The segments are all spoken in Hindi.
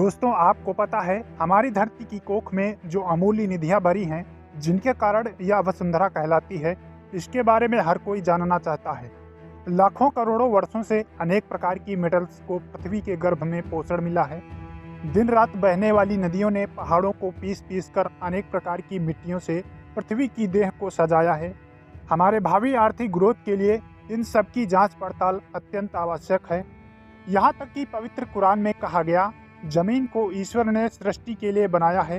दोस्तों, आपको पता है हमारी धरती की कोख में जो अमूल्य निधियां भरी हैं, जिनके कारण यह वसुंधरा कहलाती है, इसके बारे में हर कोई जानना चाहता है। लाखों करोड़ों वर्षों से अनेक प्रकार की मेटल्स को पृथ्वी के गर्भ में पोषण मिला है। दिन रात बहने वाली नदियों ने पहाड़ों को पीस पीस कर अनेक प्रकार की मिट्टियों से पृथ्वी की देह को सजाया है। हमारे भावी आर्थिक ग्रोथ के लिए इन सब की जांच पड़ताल अत्यंत आवश्यक है। यहाँ तक कि पवित्र कुरान में कहा गया, जमीन को ईश्वर ने सृष्टि के लिए बनाया है।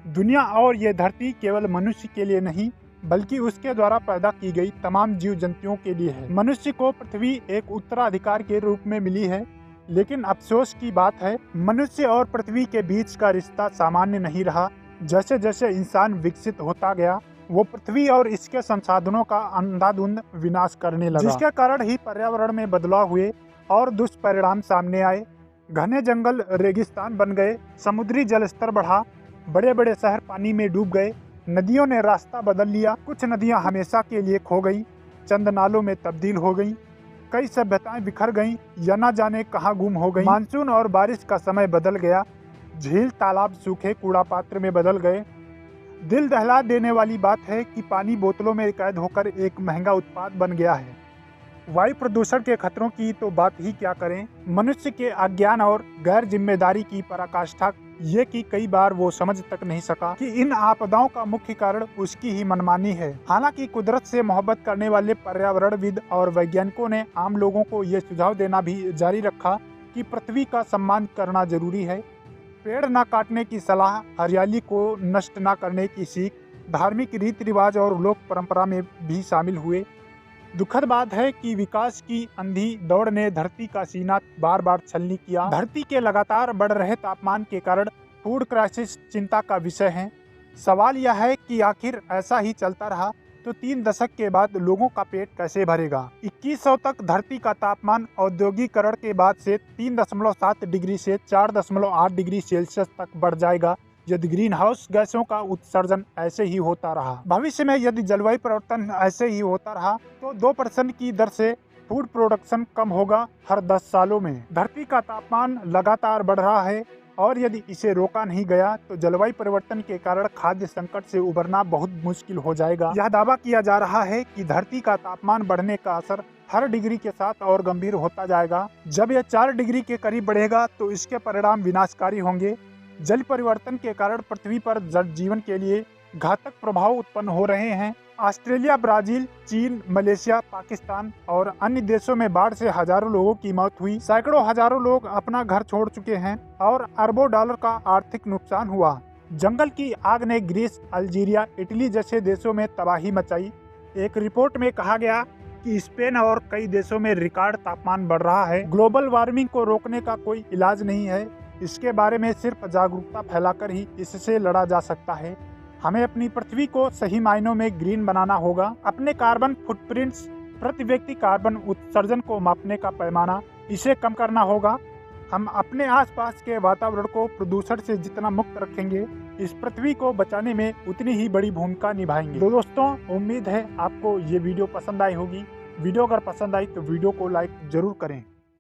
दुनिया और ये धरती केवल मनुष्य के लिए नहीं, बल्कि उसके द्वारा पैदा की गई तमाम जीव जंतुओं के लिए है। मनुष्य को पृथ्वी एक उत्तराधिकार के रूप में मिली है, लेकिन अफसोस की बात है, मनुष्य और पृथ्वी के बीच का रिश्ता सामान्य नहीं रहा। जैसे जैसे इंसान विकसित होता गया, वो पृथ्वी और इसके संसाधनों का अंधाधुंध विनाश करने लगा, जिसके कारण ही पर्यावरण में बदलाव हुए और दुष्परिणाम सामने आए। घने जंगल रेगिस्तान बन गए, समुद्री जल स्तर बढ़ा, बड़े बड़े शहर पानी में डूब गए, नदियों ने रास्ता बदल लिया, कुछ नदियां हमेशा के लिए खो गई, चंद नालों में तब्दील हो गई, कई सभ्यताएं बिखर गईं या न जाने कहां गुम हो गई। मानसून और बारिश का समय बदल गया, झील तालाब सूखे कूड़ा पात्र में बदल गए। दिल दहला देने वाली बात है कि पानी बोतलों में कैद होकर एक महंगा उत्पाद बन गया है। वायु प्रदूषण के खतरों की तो बात ही क्या करें। मनुष्य के अज्ञान और गैर जिम्मेदारी की पराकाष्ठा ये कि कई बार वो समझ तक नहीं सका कि इन आपदाओं का मुख्य कारण उसकी ही मनमानी है। हालांकि कुदरत से मोहब्बत करने वाले पर्यावरणविद और वैज्ञानिकों ने आम लोगों को ये सुझाव देना भी जारी रखा कि पृथ्वी का सम्मान करना जरूरी है। पेड़ न काटने की सलाह, हरियाली को नष्ट न करने की सीख, धार्मिक रीति रिवाज और लोक परंपरा में भी शामिल हुए। दुखद बात है कि विकास की अंधी दौड़ ने धरती का सीना बार बार छलनी किया। धरती के लगातार बढ़ रहे तापमान के कारण फूड क्राइसिस चिंता का विषय है। सवाल यह है कि आखिर ऐसा ही चलता रहा तो 3 दशक के बाद लोगों का पेट कैसे भरेगा। 2100 तक धरती का तापमान औद्योगिकरण के बाद से 3.7 डिग्री से 4.8 डिग्री सेल्सियस तक बढ़ जाएगा यदि ग्रीन हाउस गैसों का उत्सर्जन ऐसे ही होता रहा। भविष्य में यदि जलवायु परिवर्तन ऐसे ही होता रहा तो 2% की दर से फूड प्रोडक्शन कम होगा हर 10 सालों में। धरती का तापमान लगातार बढ़ रहा है और यदि इसे रोका नहीं गया तो जलवायु परिवर्तन के कारण खाद्य संकट से उबरना बहुत मुश्किल हो जाएगा। यह दावा किया जा रहा है कि धरती का तापमान बढ़ने का असर हर डिग्री के साथ और गंभीर होता जाएगा। जब यह 4 डिग्री के करीब बढ़ेगा तो इसके परिणाम विनाशकारी होंगे। जल परिवर्तन के कारण पृथ्वी पर जल जीवन के लिए घातक प्रभाव उत्पन्न हो रहे हैं। ऑस्ट्रेलिया, ब्राजील, चीन, मलेशिया, पाकिस्तान और अन्य देशों में बाढ़ से हजारों लोगों की मौत हुई। सैकड़ों हजारों लोग अपना घर छोड़ चुके हैं और अरबों डॉलर का आर्थिक नुकसान हुआ। जंगल की आग ने ग्रीस, अल्जीरिया, इटली जैसे देशों में तबाही मचाई। एक रिपोर्ट में कहा गया कि स्पेन और कई देशों में रिकॉर्ड तापमान बढ़ रहा है। ग्लोबल वार्मिंग को रोकने का कोई इलाज नहीं है। इसके बारे में सिर्फ जागरूकता फैलाकर ही इससे लड़ा जा सकता है। हमें अपनी पृथ्वी को सही मायनों में ग्रीन बनाना होगा। अपने कार्बन फुटप्रिंट्स, प्रति व्यक्ति कार्बन उत्सर्जन को मापने का पैमाना, इसे कम करना होगा। हम अपने आसपास के वातावरण को प्रदूषण से जितना मुक्त रखेंगे, इस पृथ्वी को बचाने में उतनी ही बड़ी भूमिका निभाएंगे। तो दोस्तों, उम्मीद है आपको ये वीडियो पसंद आई होगी। वीडियो अगर पसंद आई तो वीडियो को लाइक जरूर करें।